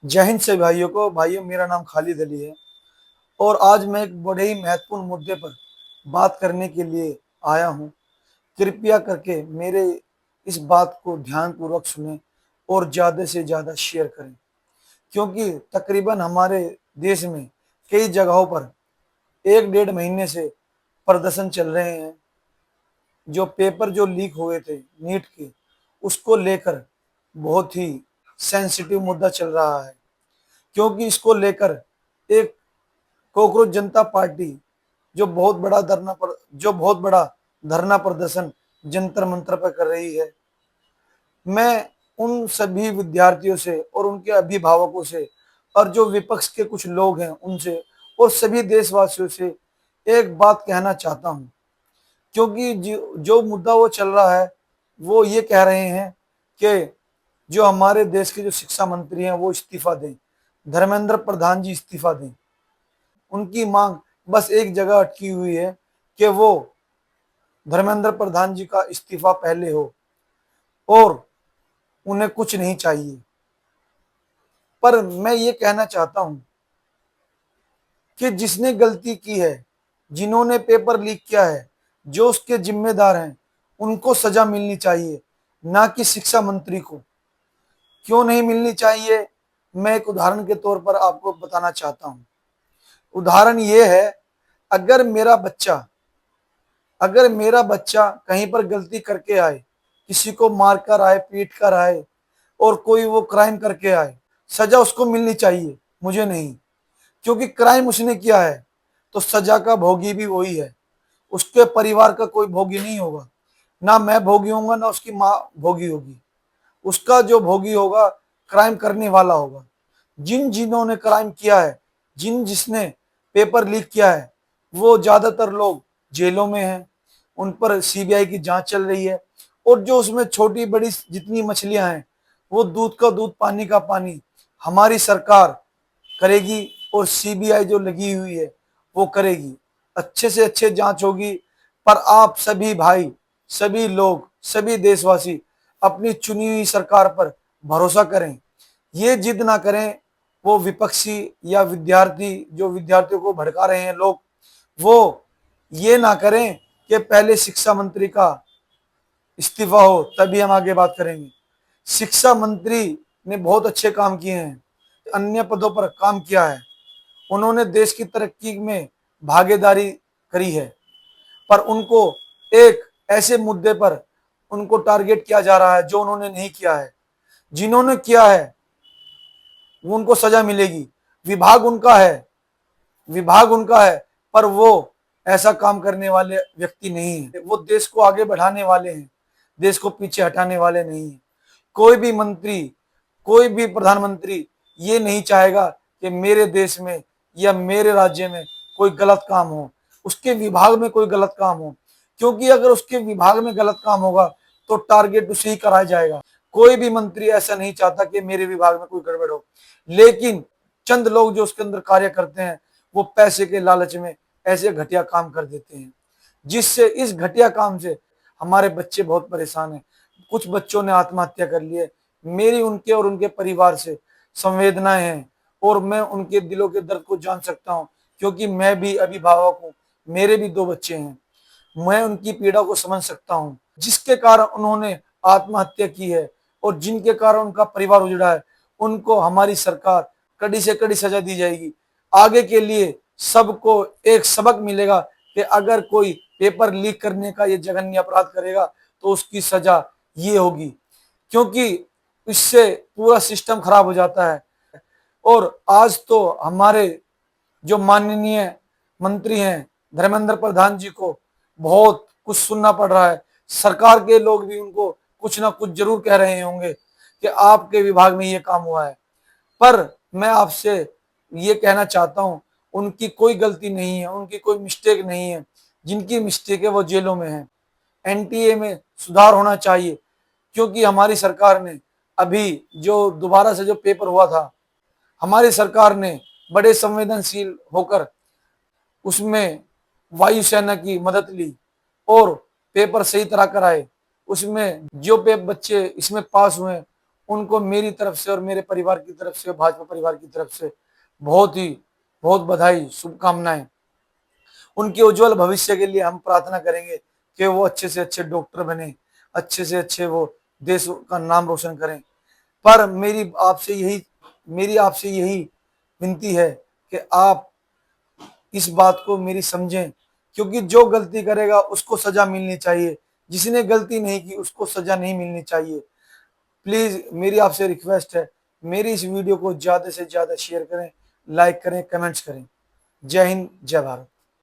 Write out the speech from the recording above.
जय हिंद से भाइयों मेरा नाम खालिद अली है और आज मैं एक बड़े ही महत्वपूर्ण मुद्दे पर बात करने के लिए आया हूँ। कृपया करके मेरे इस बात को ध्यानपूर्वक सुनें और ज़्यादा से ज़्यादा शेयर करें, क्योंकि तकरीबन हमारे देश में कई जगहों पर 1 डेढ़ महीने से प्रदर्शन चल रहे हैं। जो पेपर जो लीक हुए थे नीट के, उसको लेकर बहुत ही सेंसिटिव मुद्दा चल रहा है, क्योंकि इसको लेकर एक कॉकरोच जनता पार्टी जो बहुत बड़ा धरना प्रदर्शन जंतर मंतर पर कर रही है। मैं उन सभी विद्यार्थियों से और उनके अभिभावकों से और जो विपक्ष के कुछ लोग हैं उनसे और सभी देशवासियों से एक बात कहना चाहता हूं, क्योंकि जो मुद्दा वो चल रहा है, वो ये कह रहे हैं कि जो हमारे देश के जो शिक्षा मंत्री हैं वो इस्तीफा दें, धर्मेंद्र प्रधान जी इस्तीफा दें। उनकी मांग बस एक जगह अटकी हुई है कि वो धर्मेंद्र प्रधान जी का इस्तीफा पहले हो और उन्हें कुछ नहीं चाहिए। पर मैं ये कहना चाहता हूं कि जिसने गलती की है, जिन्होंने पेपर लीक किया है, जो उसके जिम्मेदार हैं, उनको सजा मिलनी चाहिए, ना कि शिक्षा मंत्री को। क्यों नहीं मिलनी चाहिए, मैं एक उदाहरण के तौर पर आपको बताना चाहता हूं। उदाहरण ये है, अगर मेरा बच्चा अगर मेरा बच्चा कहीं पर गलती करके आए, किसी को मार कर आए, पीट कर आए और कोई वो क्राइम करके आए, सजा उसको मिलनी चाहिए, मुझे नहीं। क्योंकि क्राइम उसने किया है तो सजा का भोगी भी वही है। उसके परिवार का कोई भोगी नहीं होगा, ना मैं भोगी होऊंगा ना उसकी माँ भोगी होगी। उसका जो भोगी होगा क्राइम करने वाला होगा। जिन्होंने क्राइम किया है, जिसने पेपर लीक किया है, वो ज्यादातर लोग जेलों में हैं। उन पर सीबीआई की जांच चल रही है और जो उसमें छोटी बड़ी जितनी मछलियां हैं, वो दूध का दूध पानी का पानी हमारी सरकार करेगी और सीबीआई जो लगी हुई है वो करेगी। अच्छे से अच्छे जांच होगी। पर आप सभी भाई, सभी लोग, सभी देशवासी अपनी चुनी हुई सरकार पर भरोसा करें। ये जिद ना करें, वो विपक्षी या विद्यार्थी जो विद्यार्थियों को भड़का रहे हैं लोग, वो ये ना करें कि पहले शिक्षा मंत्री का इस्तीफा हो तभी हम आगे बात करेंगे। शिक्षा मंत्री ने बहुत अच्छे काम किए हैं, अन्य पदों पर काम किया है, उन्होंने देश की तरक्की में भागीदारी करी है। पर उनको एक ऐसे मुद्दे पर उनको टारगेट किया जा रहा है जो उन्होंने नहीं किया है। जिन्होंने किया है वो उनको सजा मिलेगी। विभाग उनका है, विभाग उनका है, पर वो ऐसा काम करने वाले व्यक्ति नहीं है। वो देश को आगे बढ़ाने वाले हैं, देश को पीछे हटाने वाले नहीं है। कोई भी मंत्री, कोई भी प्रधानमंत्री ये नहीं चाहेगा कि मेरे देश में या मेरे राज्य में कोई गलत काम हो, उसके विभाग में कोई गलत काम हो। क्योंकि अगर उसके विभाग में गलत काम होगा तो टारगेट उसे ही कराया जाएगा। कोई भी मंत्री ऐसा नहीं चाहता कि मेरे विभाग में कोई गड़बड़ हो, लेकिन चंद लोग जो उसके अंदर कार्य करते हैं वो पैसे के लालच में ऐसे घटिया काम कर देते हैं, जिससे इस घटिया काम से हमारे बच्चे बहुत परेशान हैं। कुछ बच्चों ने आत्महत्या कर ली है। मेरी उनके और उनके परिवार से संवेदनाएं हैं और मैं उनके दिलों के दर्द को जान सकता हूं, क्योंकि मैं भी अभिभावक हूं, मेरे भी 2 बच्चे हैं। मैं उनकी पीड़ा को समझ सकता हूं, जिसके कारण उन्होंने आत्महत्या की है और जिनके कारण उनका परिवार उजड़ा है। उनको हमारी सरकार कड़ी से कड़ी सजा दी जाएगी। आगे के लिए सबको एक सबक मिलेगा कि अगर कोई पेपर लीक करने का ये जघन्य अपराध करेगा तो उसकी सजा ये होगी, क्योंकि इससे पूरा सिस्टम खराब हो जाता है। और आज तो हमारे जो माननीय मंत्री हैं धर्मेंद्र प्रधान जी को बहुत कुछ सुनना पड़ रहा है। सरकार के लोग भी उनको कुछ ना कुछ जरूर कह रहे होंगे कि आपके विभाग में ये काम हुआ है। पर मैं आपसे ये कहना चाहता हूं, उनकी कोई गलती नहीं है, उनकी कोई मिस्टेक नहीं है। जिनकी मिस्टेक है वो जेलों में है। एनटीए में सुधार होना चाहिए, क्योंकि हमारी सरकार ने अभी जो दोबारा से जो पेपर हुआ था, हमारी सरकार ने बड़े संवेदनशील होकर उसमें वायुसेना की मदद ली और पेपर सही तरह कराए। उसमें जो पे बच्चे इसमें पास हुए उनको मेरी तरफ से और मेरे परिवार की तरफ से, भाजपा परिवार की तरफ से बहुत बधाई, शुभकामनाएं। उनके उज्जवल भविष्य के लिए हम प्रार्थना करेंगे कि वो अच्छे से अच्छे डॉक्टर बने, अच्छे से अच्छे वो देश का नाम रोशन करें। पर मेरी आपसे यही विनती है कि आप इस बात को मेरी समझें, क्योंकि जो गलती करेगा उसको सजा मिलनी चाहिए, जिसने गलती नहीं की उसको सजा नहीं मिलनी चाहिए। प्लीज मेरी आपसे रिक्वेस्ट है, मेरी इस वीडियो को ज्यादा से ज्यादा शेयर करें, लाइक करें, कमेंट्स करें। जय हिंद, जय भारत।